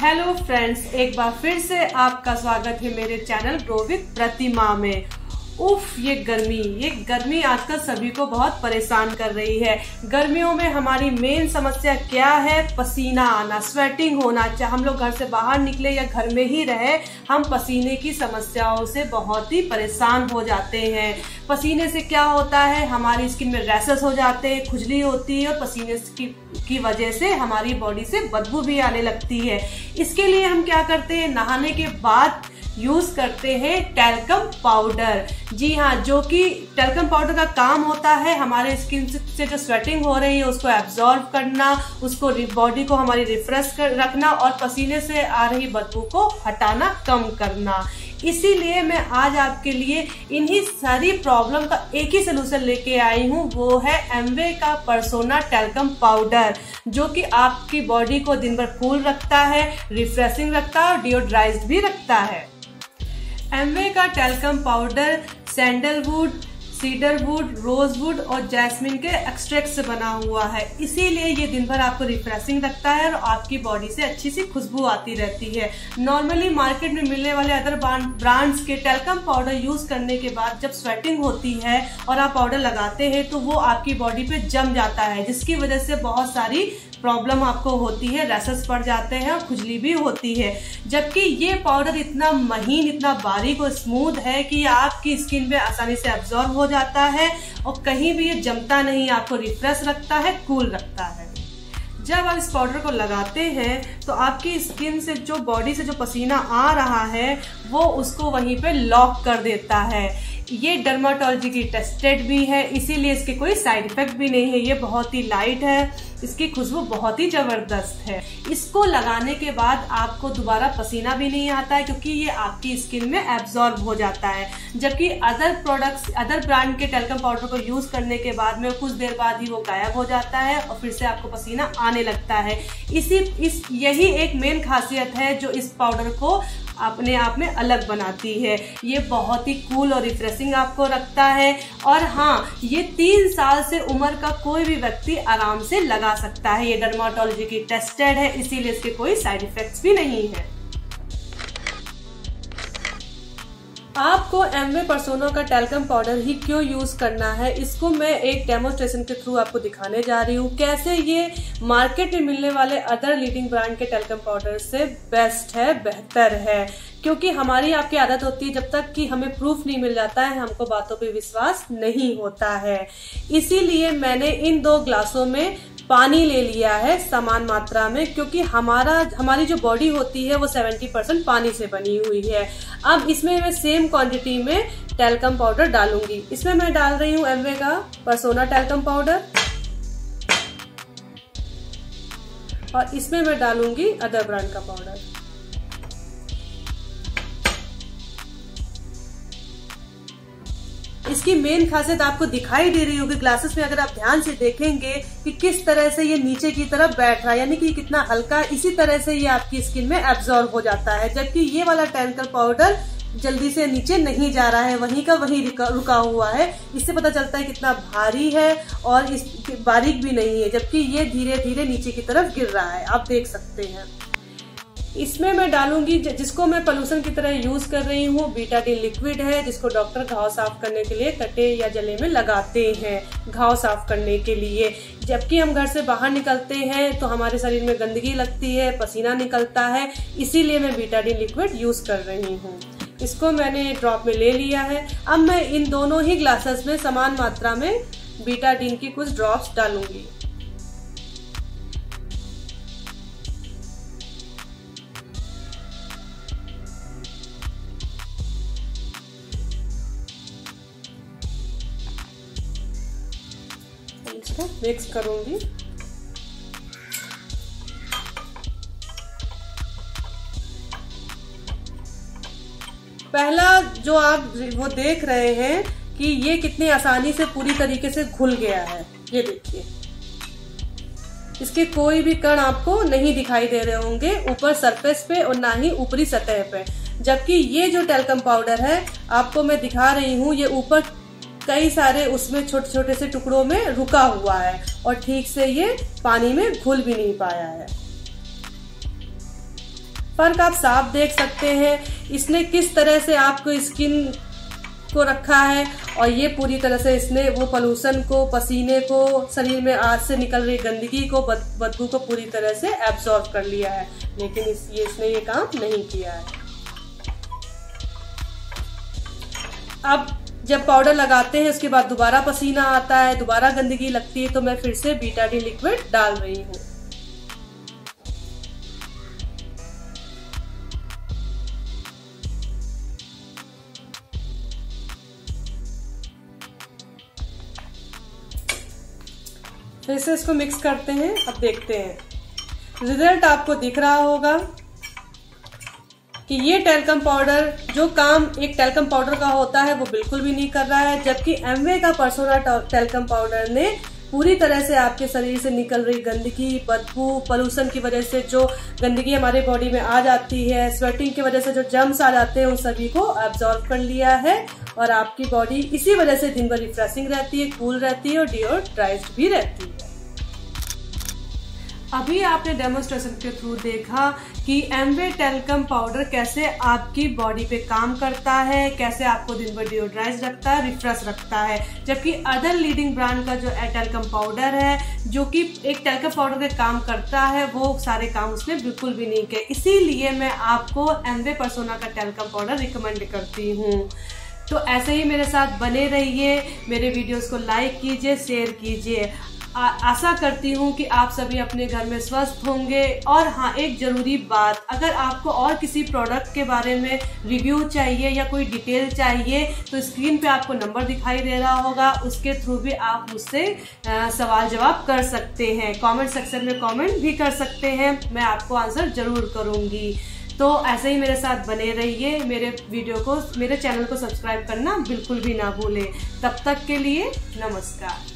Hello friends, एक बार फिर से आपका स्वागत है मेरे चैनल ग्रो विद प्रतिमा में। उफ, ये गर्मी आजकल सभी को बहुत परेशान कर रही है। गर्मियों में हमारी मेन समस्या क्या है? पसीना आना, स्वेटिंग होना। चाहे हम लोग घर से बाहर निकले या घर में ही रहे, हम पसीने की समस्याओं से बहुत ही परेशान हो जाते हैं। पसीने से क्या होता है, हमारी स्किन में रैशेस हो जाते हैं, खुजली होती है और पसीने की वजह से हमारी बॉडी से बदबू भी आने लगती है। इसके लिए हम क्या करते हैं, नहाने के बाद यूज करते हैं टैल्कम पाउडर। जी हाँ, जो कि टैल्कम पाउडर का काम होता है हमारे स्किन से जो स्वेटिंग हो रही है उसको एब्जॉर्ब करना, उसको बॉडी को हमारी रिफ्रेश रखना और पसीने से आ रही बदबू को हटाना, कम करना। इसीलिए मैं आज आपके लिए इन्हीं सारी प्रॉब्लम का एक ही सोल्यूशन लेके आई हूँ, वो है एमवे का पर्सोना टैल्कम पाउडर, जो कि आपकी बॉडी को दिन भर कूल रखता है, रिफ्रेशिंग रखता है और डिओड्राइज्ड भी रखता है। एमवे का talcum powder sandalwood, cedarwood, rosewood और जैस्मिन के एक्सट्रैक्ट से बना हुआ है। इसीलिए ये दिन भर आपको रिफ्रेशिंग रखता है और आपकी बॉडी से अच्छी सी खुशबू आती रहती है। नॉर्मली मार्केट में मिलने वाले अदर ब्रांड्स के टैल्कम पाउडर यूज करने के बाद जब स्वेटिंग होती है और आप पाउडर लगाते हैं तो वो आपकी बॉडी पे जम जाता है, जिसकी वजह से बहुत सारी प्रॉब्लम आपको होती है, रैशेस पड़ जाते हैं और खुजली भी होती है। जबकि ये पाउडर इतना महीन, इतना बारीक और स्मूथ है कि आपकी स्किन पे आसानी से एब्जॉर्ब हो जाता है और कहीं भी ये जमता नहीं, आपको रिफ्रेश रखता है, कूल रखता है। जब आप इस पाउडर को लगाते हैं तो आपकी स्किन से जो बॉडी से जो पसीना आ रहा है वो उसको वहीं पे लॉक कर देता है। ये डर्माटोलॉजी की टेस्टेड भी है, इसीलिए इसके कोई साइड इफेक्ट भी नहीं है। ये बहुत ही लाइट है, इसकी खुशबू बहुत ही जबरदस्त है। इसको लगाने के बाद आपको दोबारा पसीना भी नहीं आता है, क्योंकि ये आपकी स्किन में एब्जॉर्ब हो जाता है। जबकि अदर ब्रांड के टैल्कम पाउडर को यूज करने के बाद में कुछ देर बाद ही वो गायब हो जाता है और फिर से आपको पसीना आने लगता है। यही एक मेन खासियत है जो इस पाउडर को अपने आप में अलग बनाती है। ये बहुत ही कूल और रिफ्रेशिंग आपको रखता है। और हाँ, ये 3 साल से उम्र का कोई भी व्यक्ति आराम से लगा सकता है। ये डर्माटोलॉजी की टेस्टेड है, इसीलिए इसके कोई साइड इफेक्ट्स भी नहीं है। आपको एमवे पर्सोना का टैल्कम पाउडर ही क्यों यूज करना है, इसको मैं एक डेमोस्ट्रेशन के थ्रू आपको दिखाने जा रही हूँ। कैसे ये मार्केट में मिलने वाले अदर लीडिंग ब्रांड के टैल्कम पाउडर से बेस्ट है, बेहतर है। क्योंकि हमारी आपकी आदत होती है, जब तक कि हमें प्रूफ नहीं मिल जाता है हमको बातों पे विश्वास नहीं होता है। इसीलिए मैंने इन 2 ग्लासों में पानी ले लिया है समान मात्रा में, क्योंकि हमारी जो बॉडी होती है वो 70% पानी से बनी हुई है। अब इसमें मैं सेम क्वांटिटी में टैल्कम पाउडर डालूंगी। इसमें मैं डाल रही हूँ एमवे का पर्सोना टैल्कम पाउडर और इसमें मैं डालूंगी अदर ब्रांड का पाउडर। इसकी मेन खासियत आपको दिखाई दे रही होगी ग्लासेस में, अगर आप ध्यान से देखेंगे कि किस तरह से ये नीचे की तरफ बैठ रहा है, यानी कि कितना हल्का, इसी तरह से ये आपकी स्किन में एब्जॉर्ब हो जाता है। जबकि ये वाला टैल्कम पाउडर जल्दी से नीचे नहीं जा रहा है, वहीं का वहीं रुका हुआ है। इससे पता चलता है कितना भारी है और बारीक भी नहीं है, जबकि ये धीरे धीरे नीचे की तरफ गिर रहा है, आप देख सकते हैं। इसमें मैं डालूंगी, जिसको मैं पॉल्यूशन की तरह यूज कर रही हूँ, बीटाडीन लिक्विड है, जिसको डॉक्टर घाव साफ करने के लिए कटे या जले में लगाते हैं, घाव साफ करने के लिए। जबकि हम घर से बाहर निकलते हैं तो हमारे शरीर में गंदगी लगती है, पसीना निकलता है, इसीलिए मैं बीटाडीन लिक्विड यूज कर रही हूँ। इसको मैंने ड्रॉप में ले लिया है। अब मैं इन दोनों ही ग्लासेस में समान मात्रा में बीटाडीन की कुछ ड्रॉप्स डालूंगी। इसको मिक्स करूंगी। पहला जो आप वो देख रहे हैं कि ये कितनी आसानी से पूरी तरीके से घुल गया है, ये देखिए, इसके कोई भी कण आपको नहीं दिखाई दे रहे होंगे ऊपर सरफेस पे और ना ही ऊपरी सतह पे। जबकि ये जो टैल्कम पाउडर है आपको मैं दिखा रही हूँ, ये ऊपर कई सारे उसमें छोटे छोटे से टुकड़ों में रुका हुआ है और ठीक से ये पानी में घुल भी नहीं पाया है। फर्क आप साफ देख सकते हैं इसने किस तरह से आपको स्किन को रखा है, और ये पूरी तरह से इसने वो पोल्यूशन को, पसीने को, शरीर में आज से निकल रही गंदगी को, बदबू को पूरी तरह से एब्जॉर्ब कर लिया है। लेकिन इसने ये काम नहीं किया है। अब जब पाउडर लगाते हैं उसके बाद दोबारा पसीना आता है, दोबारा गंदगी लगती है, तो मैं फिर से बीटाडीन लिक्विड डाल रही हूँ। फिर से इसको मिक्स करते हैं। अब देखते हैं रिजल्ट आपको दिख रहा होगा कि ये टैल्कम पाउडर जो काम एक टैल्कम पाउडर का होता है वो बिल्कुल भी नहीं कर रहा है, जबकि एमवे का पर्सोना टैल्कम पाउडर ने पूरी तरह से आपके शरीर से निकल रही गंदगी, बदबू, पोल्यूशन की वजह से जो गंदगी हमारे बॉडी में आ जाती है, स्वेटिंग की वजह से जो जर्म्स आ जाते हैं, उन सभी को एब्जॉर्ब कर लिया है। और आपकी बॉडी इसी वजह से दिन भर रिफ्रेशिंग रहती है, कूल रहती है और डिओड्राइज्ड भी रहती है। अभी आपने डेमोन्स्ट्रेशन के थ्रू देखा कि एमवे टैल्कम पाउडर कैसे आपकी बॉडी पे काम करता है, कैसे आपको दिन भर डिओड्राइज रखता है, रिफ्रेश रखता है। जबकि अदर लीडिंग ब्रांड का जो टैल्कम पाउडर है, जो कि एक टैल्कम पाउडर का काम करता है, वो सारे काम उसने बिल्कुल भी नहीं किए। इसीलिए मैं आपको एमवे पर्सोना का टैल्कम पाउडर रिकमेंड करती हूँ। तो ऐसे ही मेरे साथ बने रहिए, मेरे वीडियोस को लाइक कीजिए, शेयर कीजिए। आशा करती हूँ कि आप सभी अपने घर में स्वस्थ होंगे। और हाँ, एक जरूरी बात, अगर आपको और किसी प्रोडक्ट के बारे में रिव्यू चाहिए या कोई डिटेल चाहिए तो स्क्रीन पे आपको नंबर दिखाई दे रहा होगा, उसके थ्रू भी आप मुझसे सवाल जवाब कर सकते हैं। कमेंट सेक्शन में कमेंट भी कर सकते हैं, मैं आपको आंसर जरूर करूँगी। तो ऐसे ही मेरे साथ बने रहिए, मेरे चैनल को सब्सक्राइब करना बिल्कुल भी ना भूलें। तब तक के लिए नमस्कार।